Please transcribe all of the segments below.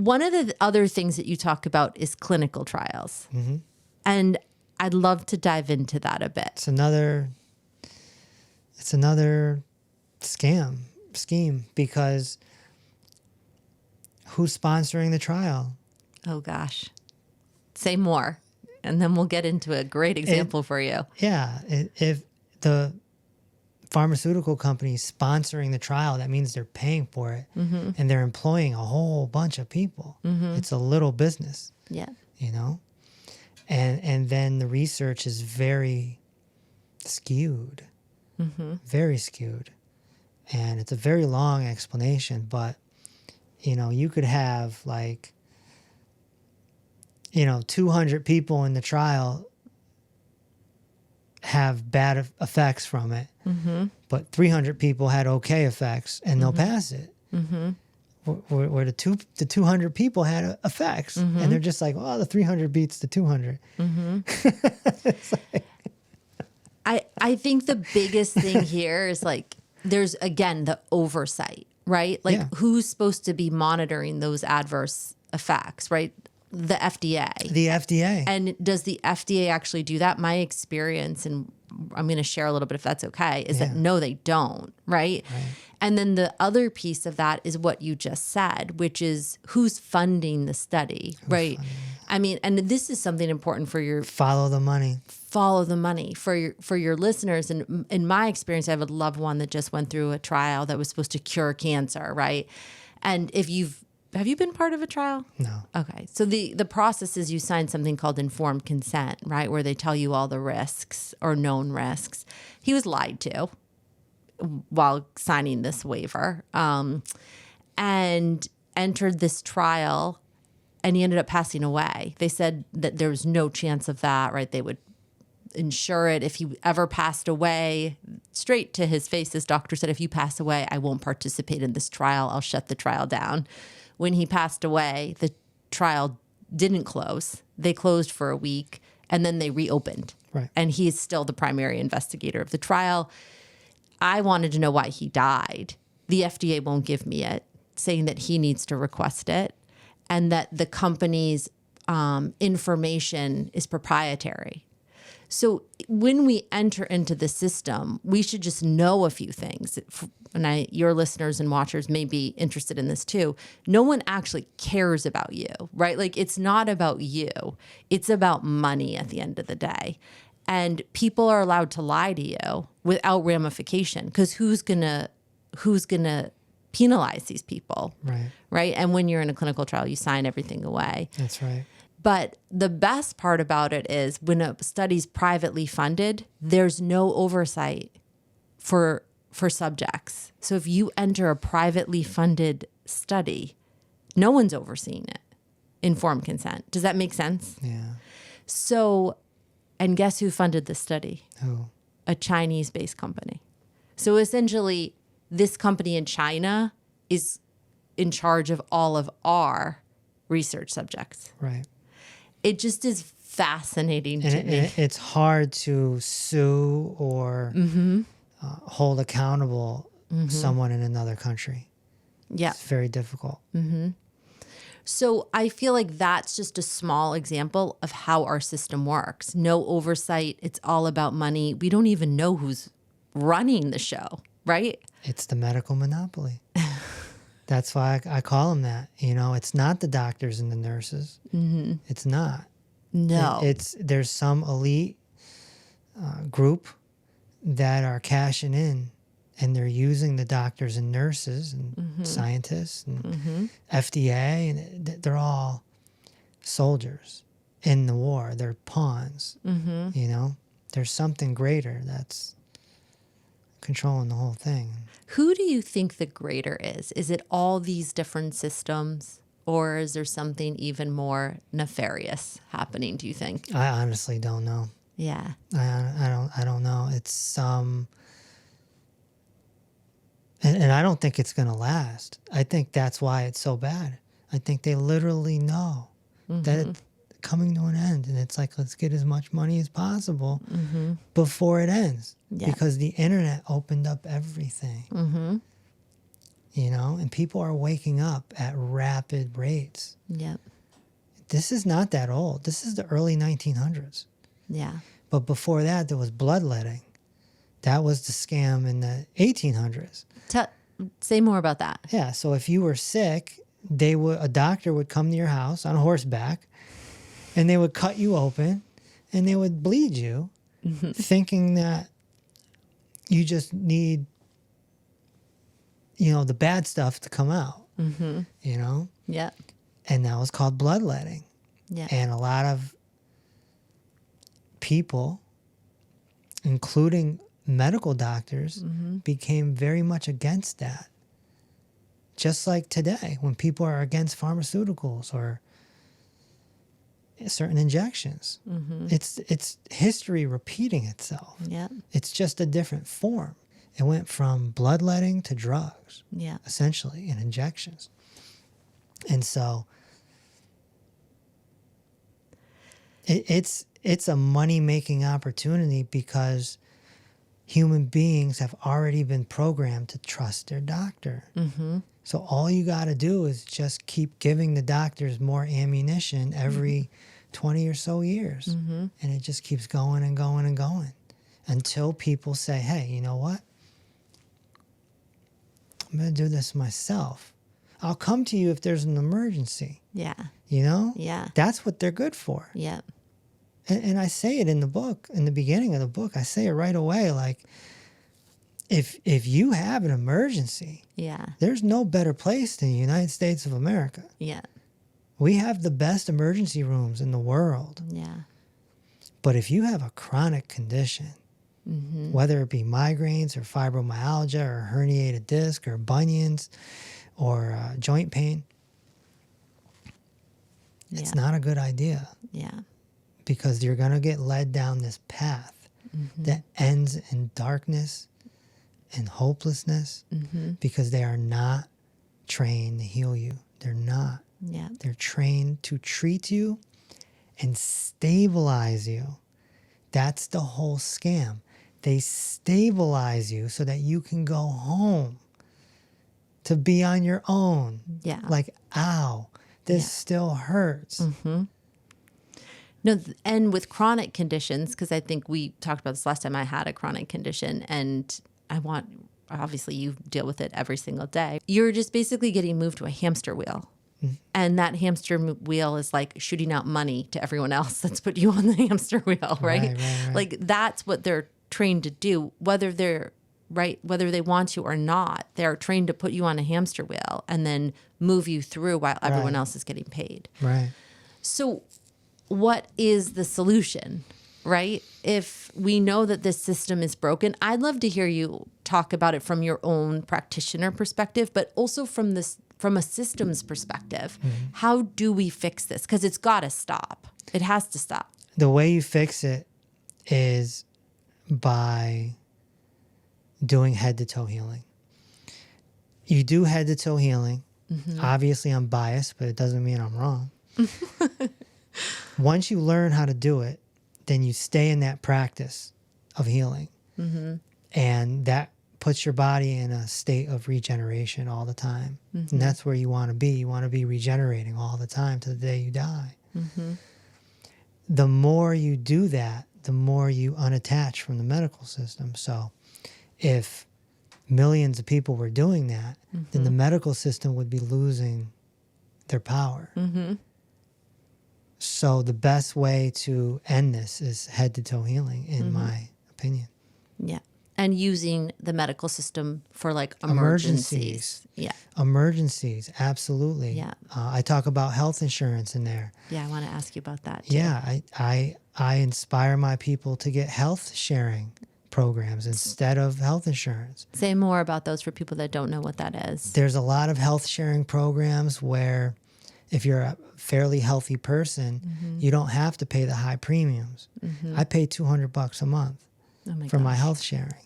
one of the other things that you talk about is clinical trials. Mm-hmm. And I'd love to dive into that a bit. It's another scheme, because who's sponsoring the trial? Oh, gosh. Say more, and then we'll get into a great example for you. Yeah. If the pharmaceutical company is sponsoring the trial, that means they're paying for it, and they're employing a whole bunch of people. It's a little business. Yeah. You know? And then the research is very skewed. Very skewed. And it's a very long explanation, but, you know, you could have 200 people in the trial have bad effects from it, but 300 people had okay effects, and they'll pass it. Where the 200 people had effects, and they're just like, oh, the 300 beats the 200. It's like, I think the biggest thing here is there's, again, the oversight, right? Who's supposed to be monitoring those adverse effects, right? The FDA. The FDA. And does the FDA actually do that? My experience, and I'm going to share a little bit if that's okay, is that no, they don't, right? And then the other piece of that is what you just said, which is who's funding the study, right? I mean, and this is something important for your... Follow the money for your listeners. And in my experience, I have a loved one that just went through a trial that was supposed to cure cancer, right? And have you been part of a trial? No. Okay. So the process is you sign something called informed consent, right? Where they tell you all the risks or known risks. He was lied to while signing this waiver, and entered this trial, and he ended up passing away. They said that there was no chance of that, right? They would insure it if he ever passed away. Straight to his face, this doctor said, if you pass away, I won't participate in this trial. I'll shut the trial down. When he passed away, the trial didn't close. They closed for a week, and then they reopened. Right. And he is still the primary investigator of the trial. I wanted to know why he died. The FDA won't give me it, saying that he needs to request it, and that the company's information is proprietary. So when we enter into the system, we should just know a few things. And your listeners and watchers may be interested in this too. No one actually cares about you, right? It's not about you. It's about money at the end of the day. And people are allowed to lie to you without ramification, because who's gonna penalize these people, right? And when you're in a clinical trial, you sign everything away. That's right. But the best part about it is when a study's privately funded, there's no oversight for subjects. So if you enter a privately funded study, no one's overseeing it. Informed consent. Does that make sense? Yeah. So, and guess who funded the study? Who? A Chinese-based company. So essentially, this company in China is in charge of all of our research subjects. Right. It just is fascinating to me. It's hard to sue or hold accountable someone in another country. Yeah. It's very difficult. So I feel like that's just a small example of how our system works. No oversight. It's all about money. We don't even know who's running the show, right? It's the medical monopoly. That's why I call them that. It's not the doctors and the nurses. It's not. No. There's some elite group that are cashing in, and they're using the doctors and nurses and scientists and FDA, and they're all soldiers in the war. They're pawns. There's something greater that's controlling the whole thing. Who do you think the greater is? Is it all these different systems, or is there something even more nefarious happening, do you think? I honestly don't know. Yeah. I don't know. It's and I don't think it's going to last. I think that's why it's so bad. I think they literally know that it's coming to an end, and it's like, let's get as much money as possible before it ends. Yeah. Because the internet opened up everything. and people are waking up at rapid rates. Yep. This is not that old. This is the early 1900s. Yeah. But before that, there was bloodletting. That was the scam in the 1800s. Say more about that. Yeah. So if you were sick, a doctor would come to your house on horseback, and they would cut you open, and they would bleed you, thinking that you just need, the bad stuff to come out. Yeah. And that was called bloodletting. Yeah. And a lot of people, including medical doctors, became very much against that. Just like today, when people are against pharmaceuticals or certain injections, it's history repeating itself. Yeah. It's just a different form. It went from bloodletting to drugs, Yeah. essentially, and injections. And so it's a money-making opportunity because human beings have already been programmed to trust their doctor. So all you got to do is just keep giving the doctors more ammunition every 20 or so years. And it just keeps going and going and going until people say, hey, you know what? I'm going to do this myself. I'll come to you if there's an emergency. Yeah. Yeah. That's what they're good for. Yeah. And I say it in the book, in the beginning of the book, I say it right away. Like, if you have an emergency, there's no better place than the United States of America. Yeah. We have the best emergency rooms in the world. Yeah. But if you have a chronic condition, whether it be migraines or fibromyalgia or herniated disc or bunions or joint pain, it's not a good idea. Yeah. Because you're going to get led down this path that ends in darkness and hopelessness because they are not trained to heal you. They're not. Yeah. They're trained to treat you and stabilize you. That's the whole scam. They stabilize you so that you can go home to be on your own. Yeah. Like, ow, this still hurts. No, and with chronic conditions, because I think we talked about this last time, I had a chronic condition, and obviously you deal with it every single day. You're just basically getting moved to a hamster wheel. And that hamster wheel is like shooting out money to everyone else that's put you on the hamster wheel, right? Right. Like that's what they're trained to do, whether they want to or not. They're trained to put you on a hamster wheel and then move you through while everyone else is getting paid. Right. So what is the solution, right? If we know that this system is broken, I'd love to hear you talk about it from your own practitioner perspective, but also from a systems perspective. How do we fix this? Because it's got to stop. It has to stop. The way you fix it is by doing head-to-toe healing. You do head-to-toe healing. Obviously, I'm biased, but it doesn't mean I'm wrong. Once you learn how to do it, then you stay in that practice of healing. And that puts your body in a state of regeneration all the time. And that's where you want to be. You want to be regenerating all the time to the day you die. The more you do that, the more you unattach from the medical system. So if millions of people were doing that, then the medical system would be losing their power. So the best way to end this is head-to-toe healing, in my opinion. Yeah. And using the medical system for like emergencies. Yeah. Emergencies, absolutely. Yeah. I talk about health insurance in there. Yeah, I want to ask you about that too. Yeah, I inspire my people to get health sharing programs instead of health insurance. Say more about those for people that don't know what that is. There's a lot of health sharing programs where if you're a fairly healthy person, you don't have to pay the high premiums. I pay $200 a month for my health sharing.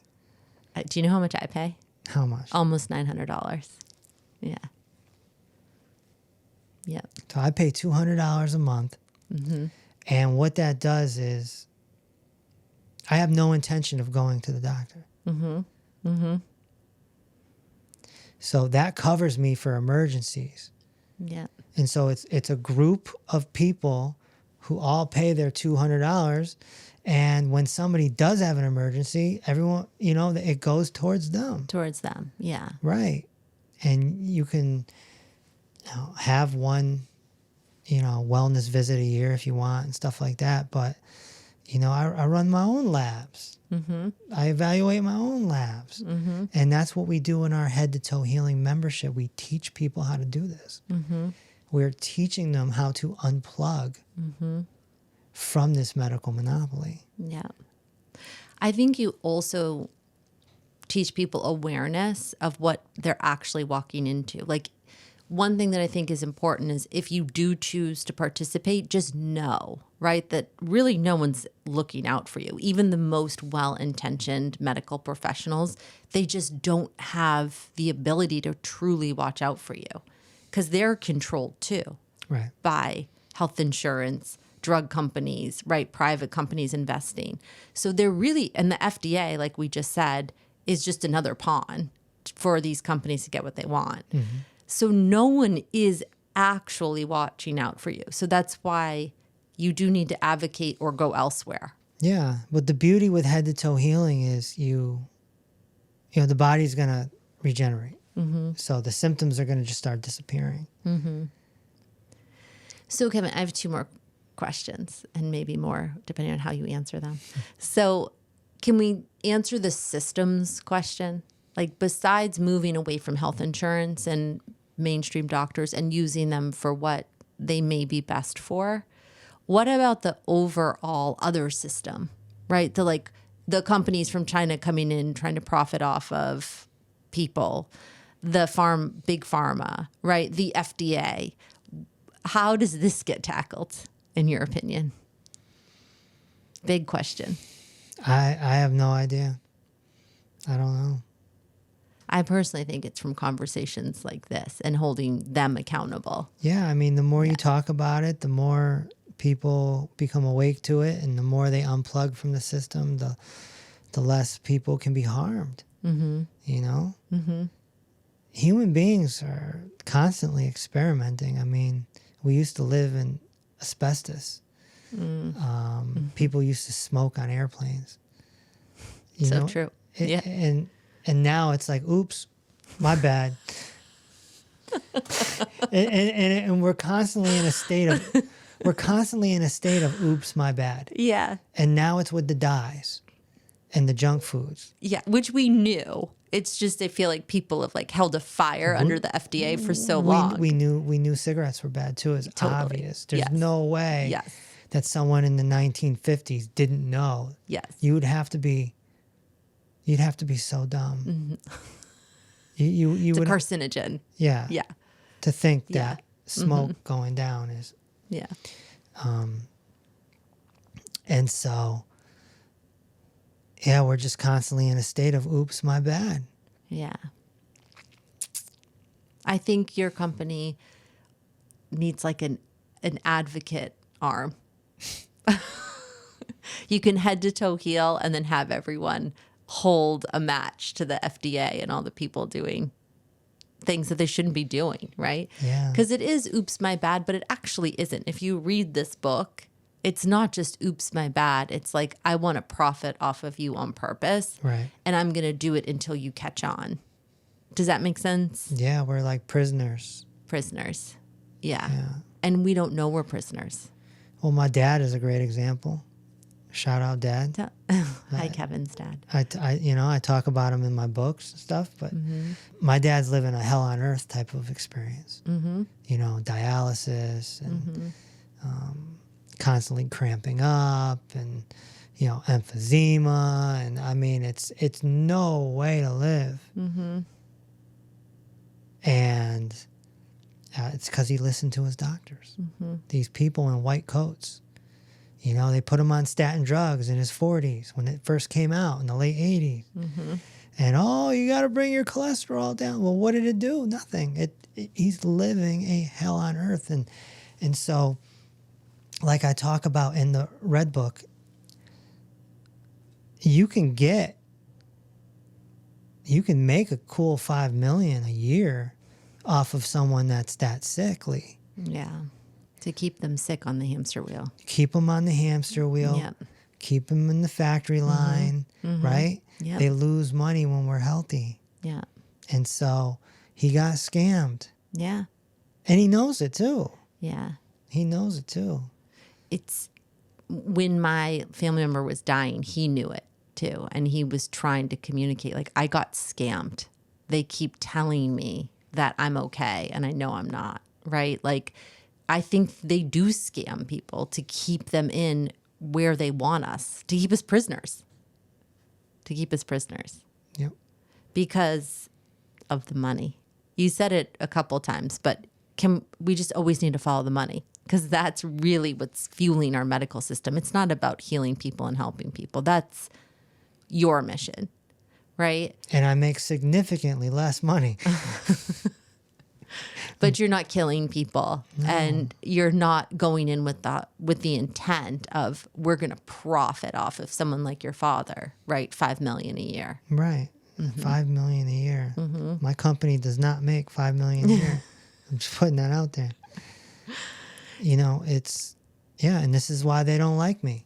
Do you know how much I pay? How much? Almost $900. Yeah. Yep. So I pay $200 a month. And what that does is I have no intention of going to the doctor. So that covers me for emergencies. Yeah. And so it's a group of people who all pay their $200. And when somebody does have an emergency, everyone, it goes towards them. Towards them. Yeah. Right. And you can have one, wellness visit a year if you want and stuff like that. But, I run my own labs. Mm-hmm. I evaluate my own labs. Mm-hmm. And that's what we do in our Head to Toe Healing membership. We teach people how to do this. Mm-hmm. We're teaching them how to unplug from this medical monopoly. Yeah. I think you also teach people awareness of what they're actually walking into. Like, one thing that I think is important is if you do choose to participate, just know, right, that really no one's looking out for you. Even the most well-intentioned medical professionals, they just don't have the ability to truly watch out for you because they're controlled too, Right. by health insurance, drug companies, right, private companies investing. So they're really, and the FDA, like we just said, is just another pawn for these companies to get what they want. Mm-hmm. So no one is actually watching out for you. So that's why you do need to advocate or go elsewhere. Yeah. But the beauty with Head to Toe Healing is the body's going to regenerate. Mm-hmm. So the symptoms are going to just start disappearing. Mm-hmm. So Kevin, I have 2 more questions and maybe more depending on how you answer them. So can we answer the systems question? Like, besides moving away from health insurance and mainstream doctors and using them for what they may be best for, what about the overall other system, right? The companies from China coming in, trying to profit off of people, the big pharma, right? The FDA. How does this get tackled, in your opinion? Big question. I have no idea. I don't know. I personally think it's from conversations like this and holding them accountable. Yeah, I mean, the more you talk about it, the more people become awake to it, and the more they unplug from the system, the less people can be harmed. Mm-hmm. Mm-hmm. Human beings are constantly experimenting. I mean, we used to live in asbestos. People used to smoke on airplanes. True. Yeah. And now it's like, oops, my bad. and we're constantly in a state of oops, my bad. Yeah. And now it's with the dyes and the junk foods. Yeah, which we knew. It's just I feel like people have held a fire under the FDA for so long. We knew cigarettes were bad too. It's Totally. obvious. There's no way that someone in the 1950s didn't know. Yes. You'd have to be so dumb. Mm-hmm. It's a carcinogen. Yeah. Yeah. To think that smoke going down is. Yeah. And so, yeah, we're just constantly in a state of oops, my bad. Yeah. I think your company needs an advocate arm. You can head to toe heal and then have everyone hold a match to the FDA and all the people doing things that they shouldn't be doing, right? Yeah. Because it is oops, my bad, but it actually isn't. If you read this book, it's not just oops, my bad. It's I want to profit off of you on purpose. Right. And I'm going to do it until you catch on. Does that make sense? Yeah, we're like prisoners. Prisoners. Yeah. And we don't know we're prisoners. Well, my dad is a great example. Shout out, Dad. Hi, Kevin's dad. I talk about him in my books and stuff, but my dad's living a hell on earth type of experience. Mm-hmm. Dialysis and constantly cramping up and emphysema, and I mean it's no way to live. Mm-hmm. And it's because he listened to his doctors. Mm-hmm. These people in white coats. They put him on statin drugs in his 40s when it first came out in the late 80s. Mm-hmm. And, you got to bring your cholesterol down. Well, what did it do? Nothing. He's living a hell on earth. And so, like I talk about in the Red Book, you can get you can make a cool 5 million a year off of someone that's that sickly. Yeah. To keep them sick on the hamster wheel. Keep them on the hamster wheel. Yep. Keep them in the factory line, right? Yep. They lose money when we're healthy. Yeah. And so he got scammed. Yeah. And he knows it too. Yeah. He knows it too. It's when my family member was dying, he knew it too. And he was trying to communicate, like, I got scammed. They keep telling me that I'm okay. And I know I'm not, right? Like, I think they do scam people to keep them in where they want us, to keep us prisoners. Yep. Because of the money. You said it a couple times, but we just always need to follow the money, because that's really what's fueling our medical system. It's not about healing people and helping people. That's your mission, right? And I make significantly less money. But you're not killing people, and you're not going in with the intent of, we're going to profit off of someone like your father, right? 5 million a year. Right. 5 million a year. My company does not make 5 million a year. I'm just putting that out there. You know, it's, yeah, and this is why they don't like me.